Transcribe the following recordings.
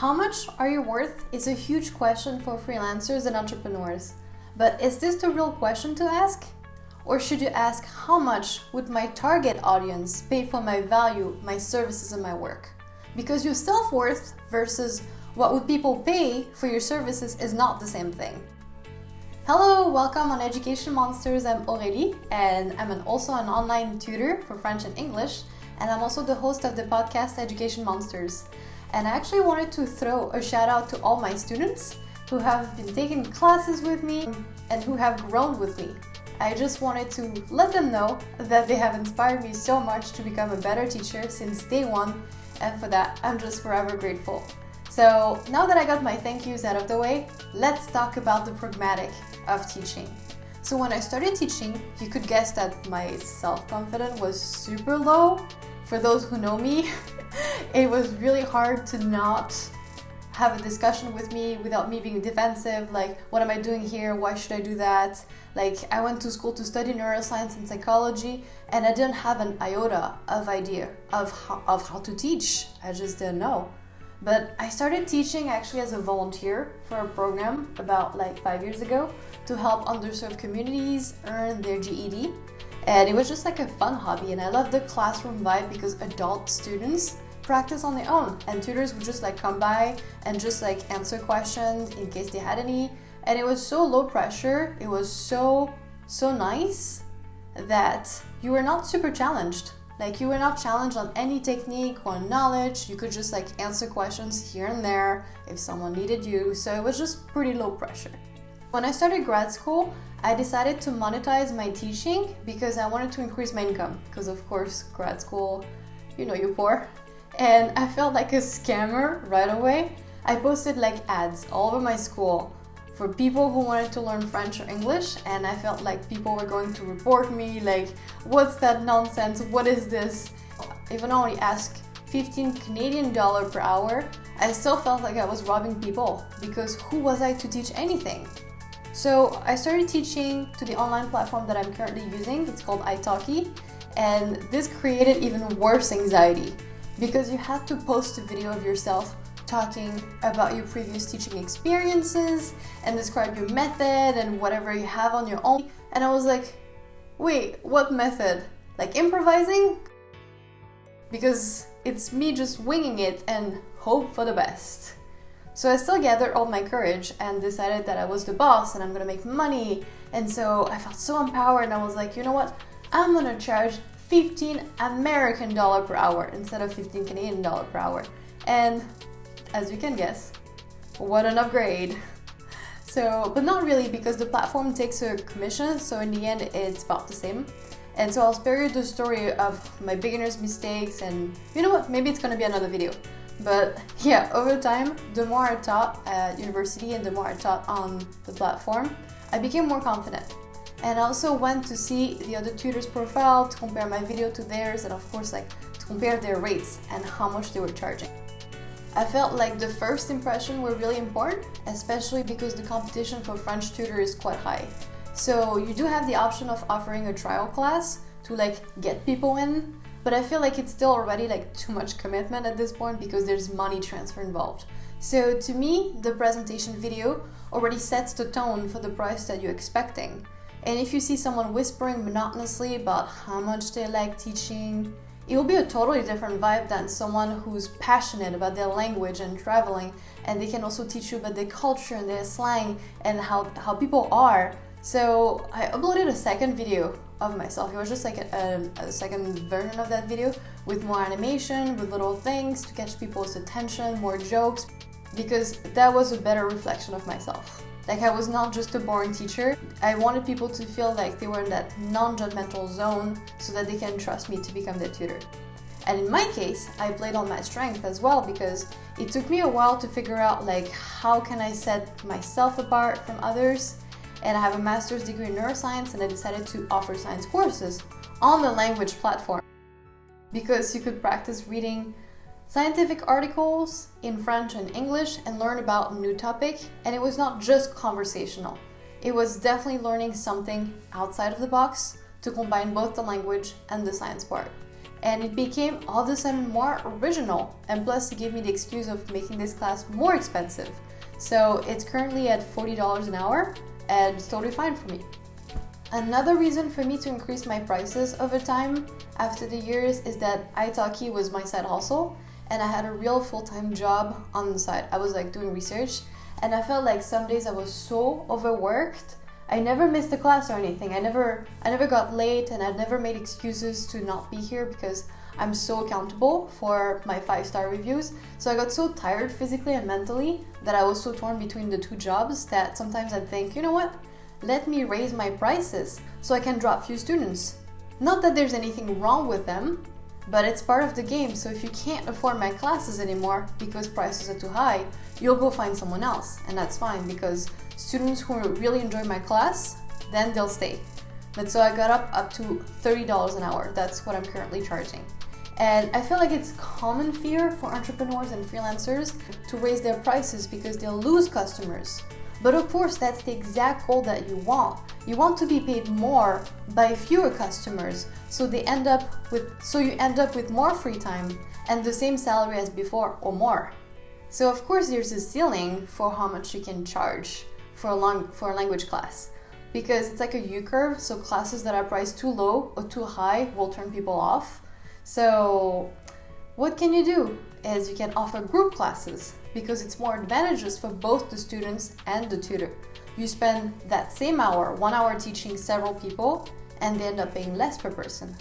How much are you worth is a huge question for freelancers and entrepreneurs. But is this the real question to ask? Or should you ask, how much would my target audience pay for my value, my services, and my work? Because your self-worth versus what would people pay for your services is not the same thing. Hello, welcome on Education Monsters. I'm Aurelie, and I'm also an online tutor for French and English, and I'm also the host of the podcast Education Monsters. And I actually wanted to throw a shout out to all my students who have been taking classes with me and who have grown with me. I just wanted to let them know that they have inspired me so much to become a better teacher since day one, and for that I'm just forever grateful. So now that I got my thank yous out of the way, let's talk about the pragmatic of teaching. So when I started teaching, you could guess that my self-confidence was super low. For those who know me, it was really hard to not have a discussion with me without me being defensive, like, what am I doing here? Why should I do that? Like, I went to school to study neuroscience and psychology, and I didn't have an iota of idea of how to teach. I just didn't know. But I started teaching actually as a volunteer for a program about 5 years ago to help underserved communities earn their GED. And it was just like a fun hobby, and I loved the classroom vibe because adult students practice on their own, and tutors would just come by and just answer questions in case they had any. And it was so low pressure, it was so nice that you were not super challenged. You were not challenged on any technique or knowledge. You could just answer questions here and there if someone needed you. So it was just pretty low pressure. When I started grad school, I decided to monetize my teaching because I wanted to increase my income. Because of course, grad school, you're poor. And I felt like a scammer right away. I posted ads all over my school for people who wanted to learn French or English, and I felt like people were going to report me, what's that nonsense, what is this? Even though I only asked 15 Canadian dollar per hour, I still felt like I was robbing people, because who was I to teach anything? So I started teaching to the online platform that I'm currently using. It's called Italki, and this created even worse anxiety, because you had to post a video of yourself talking about your previous teaching experiences and describe your method and whatever you have on your own. And I was like, wait, what method? Improvising? Because it's me just winging it and hope for the best. So I still gathered all my courage and decided that I was the boss and I'm gonna make money. And so I felt so empowered, and I was like, you know what? I'm gonna charge 15 American dollar per hour instead of 15 Canadian dollar per hour. And as you can guess, what an upgrade. So, but not really, because the platform takes a commission, so in the end it's about the same. And so I'll spare you the story of my beginner's mistakes, and you know what, maybe it's gonna be another video. But yeah, over time, the more I taught at university and the more I taught on the platform, I became more confident. And I also went to see the other tutors' profile to compare my video to theirs, and of course to compare their rates and how much they were charging. I felt like the first impression were really important, especially because the competition for French tutor is quite high. So you do have the option of offering a trial class to get people in, but I feel like it's still already too much commitment at this point because there's money transfer involved. So to me, the presentation video already sets the tone for the price that you're expecting. And if you see someone whispering monotonously about how much they like teaching, it will be a totally different vibe than someone who's passionate about their language and traveling, and they can also teach you about their culture and their slang and how people are. So I uploaded a second video of myself. It was just a second version of that video with more animation, with little things to catch people's attention, more jokes, because that was a better reflection of myself. I was not just a boring teacher. I wanted people to feel like they were in that non-judgmental zone so that they can trust me to become their tutor. And in my case, I played on my strength as well, because it took me a while to figure out how can I set myself apart from others. And I have a master's degree in neuroscience, and I decided to offer science courses on the language platform, because you could practice reading scientific articles in French and English and learn about a new topic. And it was not just conversational. It was definitely learning something outside of the box to combine both the language and the science part. And it became all of a sudden more original, and plus it gave me the excuse of making this class more expensive. So it's currently at $40 an hour, and it's totally fine for me. Another reason for me to increase my prices over time after the years is that Italki was my side hustle, and I had a real full-time job on the side. I was like doing research, and I felt like some days I was so overworked. I never missed a class or anything. I never got late, and I never made excuses to not be here because I'm so accountable for my 5-star reviews. So I got so tired physically and mentally that I was so torn between the two jobs that sometimes I'd think, you know what? Let me raise my prices so I can drop few students. Not that there's anything wrong with them, but it's part of the game. So if you can't afford my classes anymore because prices are too high, you'll go find someone else, and that's fine because students who really enjoy my class, then they'll stay. But so I got up to $30 an hour. That's what I'm currently charging. And I feel like it's common fear for entrepreneurs and freelancers to raise their prices because they'll lose customers. But of course, that's the exact goal that you want. You want to be paid more by fewer customers, so you end up with more free time and the same salary as before or more. So of course, there's a ceiling for how much you can charge for a language class, because it's like a U-curve. So classes that are priced too low or too high will turn people off. So what can you do is you can offer group classes, because it's more advantageous for both the students and the tutor. You spend that same hour, 1 hour teaching several people, and they end up paying less per person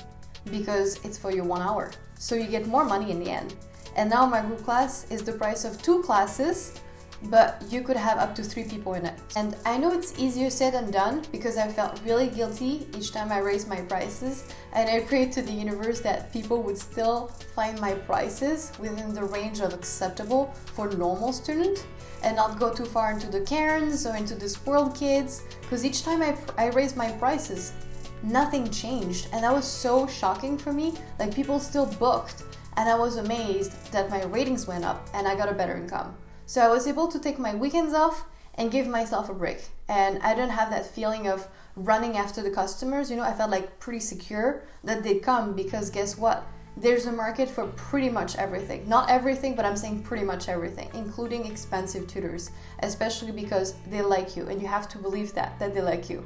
because it's for your 1 hour. So you get more money in the end. And now my group class is the price of 2 classes, but you could have up to 3 people in it. And I know it's easier said than done because I felt really guilty each time I raised my prices, and I prayed to the universe that people would still find my prices within the range of acceptable for normal student and not go too far into the Karens or into the spoiled kids, because each time I raised my prices, nothing changed, and that was so shocking for me. Like, people still booked, and I was amazed that my ratings went up and I got a better income. So I was able to take my weekends off and give myself a break. And I didn't have that feeling of running after the customers. You know, I felt like pretty secure that they'd come, because guess what? There's a market for pretty much everything. Not everything, but I'm saying pretty much everything, including expensive tutors, especially because they like you, and you have to believe that they like you.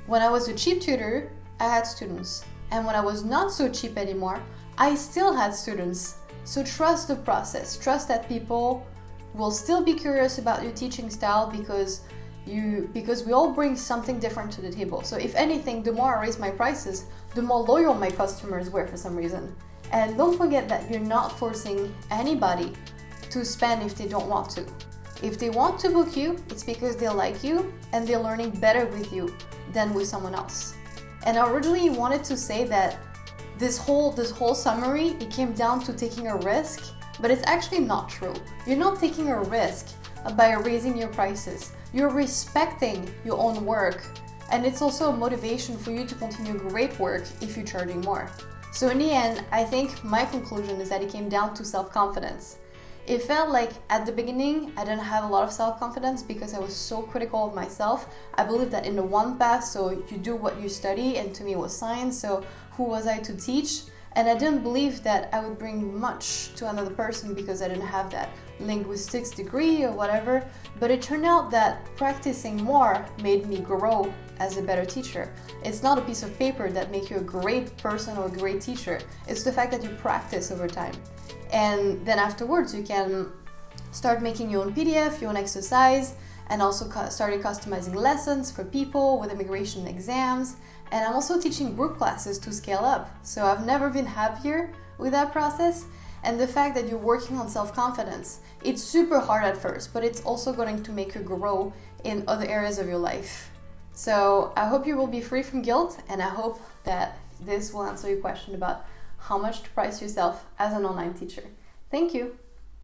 When I was a cheap tutor, I had students. And when I was not so cheap anymore, I still had students. So trust the process. Trust that people will still be curious about your teaching style because we all bring something different to the table. So if anything, the more I raise my prices, the more loyal my customers were for some reason. And don't forget that you're not forcing anybody to spend if they don't want to. If they want to book you, it's because they like you and they're learning better with you than with someone else. And I originally wanted to say that this whole summary, it came down to taking a risk, but it's actually not true. You're not taking a risk by raising your prices. You're respecting your own work, and it's also a motivation for you to continue great work if you're charging more. So in the end, I think my conclusion is that it came down to self-confidence. It felt like at the beginning, I didn't have a lot of self-confidence because I was so critical of myself. I believed that in the one path, so you do what you study, and to me it was science, so who was I to teach? And I didn't believe that I would bring much to another person because I didn't have that linguistics degree or whatever. But it turned out that practicing more made me grow as a better teacher. It's not a piece of paper that makes you a great person or a great teacher. It's the fact that you practice over time. And then afterwards, you can start making your own PDF, your own exercise, and also started customizing lessons for people with immigration exams. And I'm also teaching group classes to scale up. So I've never been happier with that process. And the fact that you're working on self-confidence, it's super hard at first, but it's also going to make you grow in other areas of your life. So I hope you will be free from guilt, and I hope that this will answer your question about how much to price yourself as an online teacher. Thank you.